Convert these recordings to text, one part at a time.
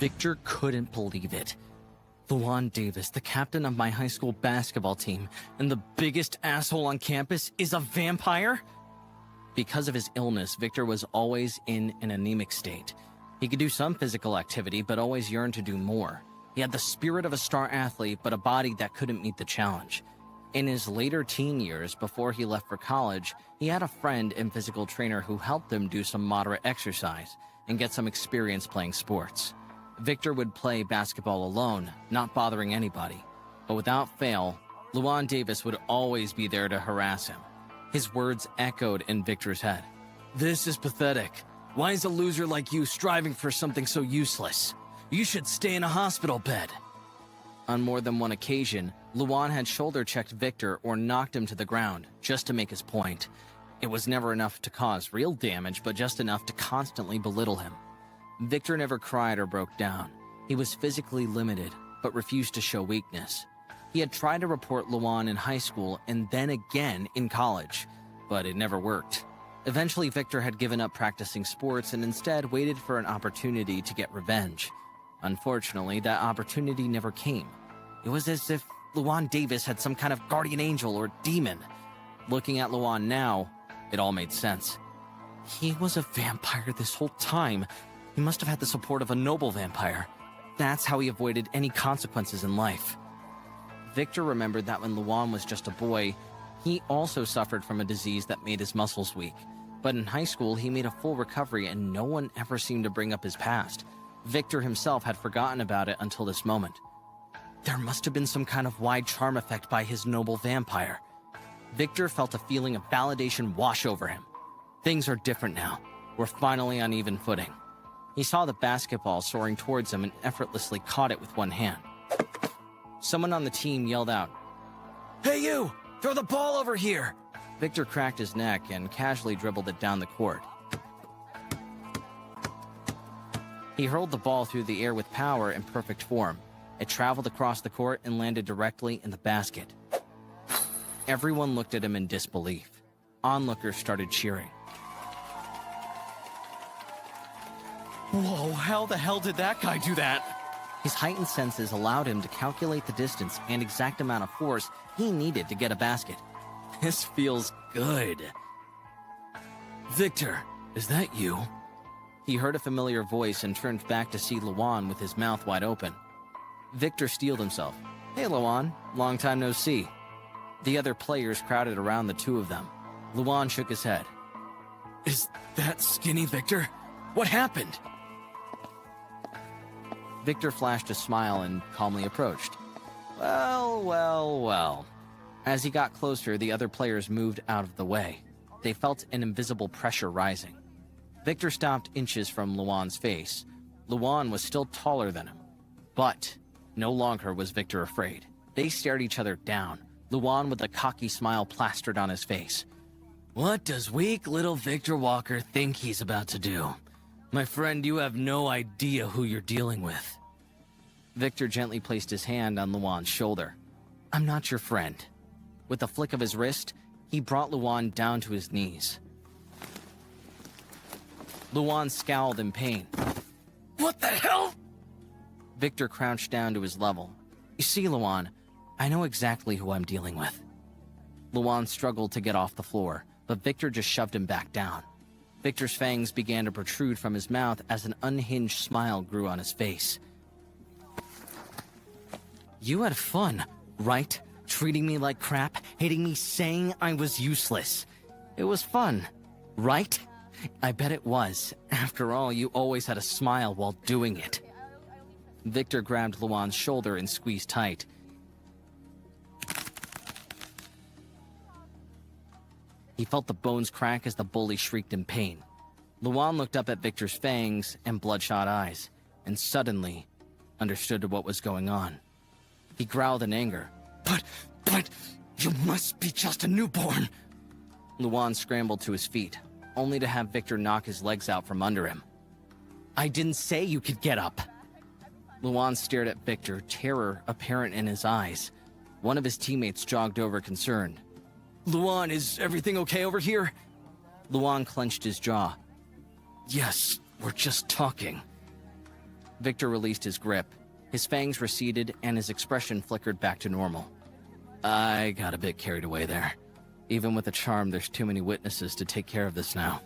Victor couldn't believe it. Luan Davis, the captain of my high school basketball team, and the biggest asshole on campus, is a vampire? Because of his illness, Victor was always in an anemic state. He could do some physical activity, but always yearned to do more. He had the spirit of a star athlete, but a body that couldn't meet the challenge. In his later teen years, before he left for college, he had a friend and physical trainer who helped him do some moderate exercise and get some experience playing sports. Victor would play basketball alone, not bothering anybody. But without fail, Luan Davis would always be there to harass him. His words echoed in Victor's head. "This is pathetic. Why is a loser like you striving for something so useless? You should stay in a hospital bed." On more than one occasion, Luan had shoulder-checked Victor or knocked him to the ground, just to make his point. It was never enough to cause real damage, but just enough to constantly belittle him. Victor never cried or broke down. He was physically limited, but refused to show weakness. He had tried to report Luan in high school and then again in college, but it never worked. Eventually, Victor had given up practicing sports and instead waited for an opportunity to get revenge. Unfortunately, that opportunity never came. It was as if Luan Davis had some kind of guardian angel or demon. Looking at Luan now, it all made sense. He was a vampire this whole time. He must have had the support of a noble vampire. That's how he avoided any consequences in life. Victor remembered that when Luan was just a boy, he also suffered from a disease that made his muscles weak. But in high school, he made a full recovery and no one ever seemed to bring up his past. Victor himself had forgotten about it until this moment. There must have been some kind of wide charm effect by his noble vampire. Victor felt a feeling of validation wash over him. Things are different now. We're finally on even footing. He saw the basketball soaring towards him and effortlessly caught it with one hand. Someone on the team yelled out, "Hey you! Throw the ball over here!" Victor cracked his neck and casually dribbled it down the court. He hurled the ball through the air with power and perfect form. It traveled across the court and landed directly in the basket. Everyone looked at him in disbelief. Onlookers started cheering. Whoa, how the hell did that guy do that? His heightened senses allowed him to calculate the distance and exact amount of force he needed to get a basket. This feels good. Victor, is that you? He heard a familiar voice and turned back to see Luan with his mouth wide open. Victor steeled himself. Hey Luan, long time no see. The other players crowded around the two of them. Luan shook his head. Is that skinny Victor? What happened? Victor flashed a smile and calmly approached. Well. As he got closer, the other players moved out of the way. They felt an invisible pressure rising. Victor stopped inches from Luan's face. Luan was still taller than him. But no longer was Victor afraid. They stared each other down, Luan with a cocky smile plastered on his face. What does weak little Victor Walker think he's about to do? My friend, you have no idea who you're dealing with. Victor gently placed his hand on Luan's shoulder. I'm not your friend. With a flick of his wrist, he brought Luan down to his knees. Luan scowled in pain. What the hell? Victor crouched down to his level. You see, Luan, I know exactly who I'm dealing with. Luan struggled to get off the floor, but Victor just shoved him back down. Victor's fangs began to protrude from his mouth as an unhinged smile grew on his face. You had fun, right? Treating me like crap, hating me, saying I was useless. It was fun, right? I bet it was. After all, you always had a smile while doing it. Victor grabbed Luan's shoulder and squeezed tight. He felt the bones crack as the bully shrieked in pain. Luan looked up at Victor's fangs and bloodshot eyes, and suddenly understood what was going on. He growled in anger. But, you must be just a newborn. Luan scrambled to his feet, only to have Victor knock his legs out from under him. I didn't say you could get up. Luan stared at Victor, terror apparent in his eyes. One of his teammates jogged over concerned. Luan, is everything okay over here? Luan clenched his jaw. Yes, we're just talking. Victor released his grip. His fangs receded and his expression flickered back to normal. I got a bit carried away there. Even with the charm, there's too many witnesses to take care of this now.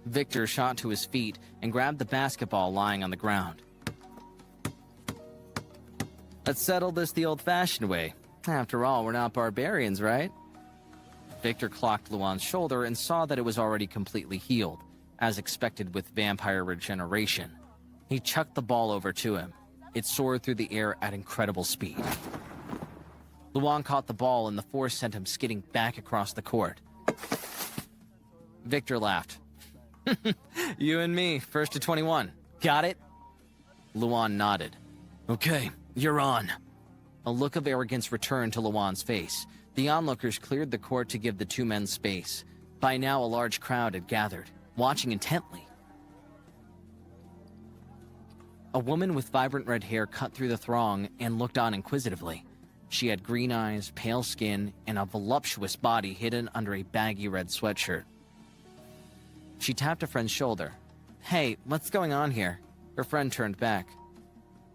Victor shot to his feet and grabbed the basketball lying on the ground. Let's settle this the old-fashioned way. After all, we're not barbarians, right? Victor clocked Luan's shoulder and saw that it was already completely healed, as expected with vampire regeneration. He chucked the ball over to him. It soared through the air at incredible speed. Luan caught the ball and the force sent him skidding back across the court. Victor laughed. You and me, first to 21. Got it? Luan nodded. Okay, you're on. A look of arrogance returned to Luan's face. The onlookers cleared the court to give the two men space. By now, a large crowd had gathered, watching intently. A woman with vibrant red hair cut through the throng and looked on inquisitively. She had green eyes, pale skin, and a voluptuous body hidden under a baggy red sweatshirt. She tapped a friend's shoulder. Hey, what's going on here? Her friend turned back.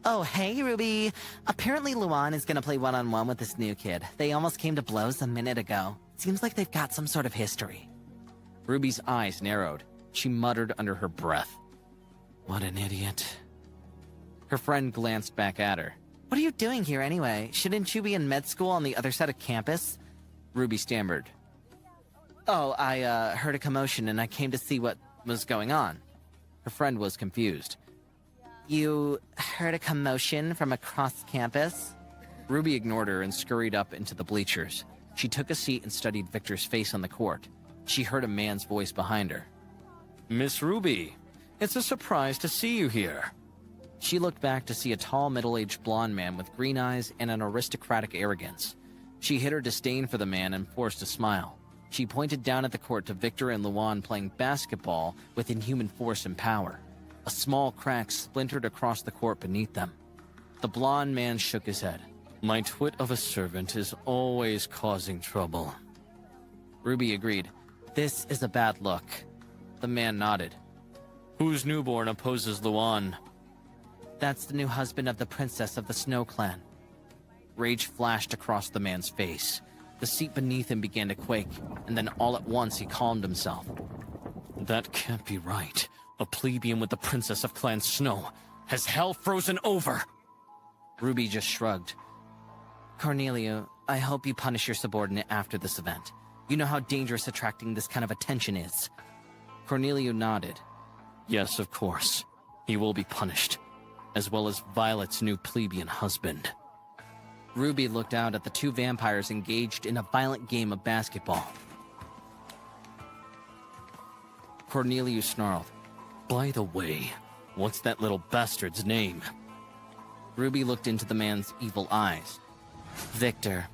Oh, hey, Ruby. Apparently Luan is gonna play one-on-one with this new kid. They almost came to blows a minute ago. Seems like they've got some sort of history. Ruby's eyes narrowed. She muttered under her breath. What an idiot. Her friend glanced back at her. What are you doing here anyway? Shouldn't you be in med school on the other side of campus? Ruby stammered. Oh, I heard a commotion and I came to see what was going on. Her friend was confused. You heard a commotion from across campus? Ruby ignored her and scurried up into the bleachers. She took a seat and studied Victor's face on the court. She heard a man's voice behind her. Miss Ruby, it's a surprise to see you here. She looked back to see a tall, middle-aged blonde man with green eyes and an aristocratic arrogance. She hid her disdain for the man and forced a smile. She pointed down at the court to Victor and Luan playing basketball with inhuman force and power. A small crack splintered across the court beneath them. The blonde man shook his head. My twit of a servant is always causing trouble. Ruby agreed. This is a bad look. The man nodded. Whose newborn opposes Luan? That's the new husband of the princess of the Snow Clan. Rage flashed across the man's face. The seat beneath him began to quake, and then all at once he calmed himself. That can't be right. A plebeian with the princess of Clan Snow. Has hell frozen over? Ruby just shrugged. Cornelia, I hope you punish your subordinate after this event. You know how dangerous attracting this kind of attention is. Cornelia nodded. Yes, of course. He will be punished, as well as Violet's new plebeian husband. Ruby looked out at the two vampires engaged in a violent game of basketball. Cornelia snarled. By the way, what's that little bastard's name? Ruby looked into the man's evil eyes. Victor.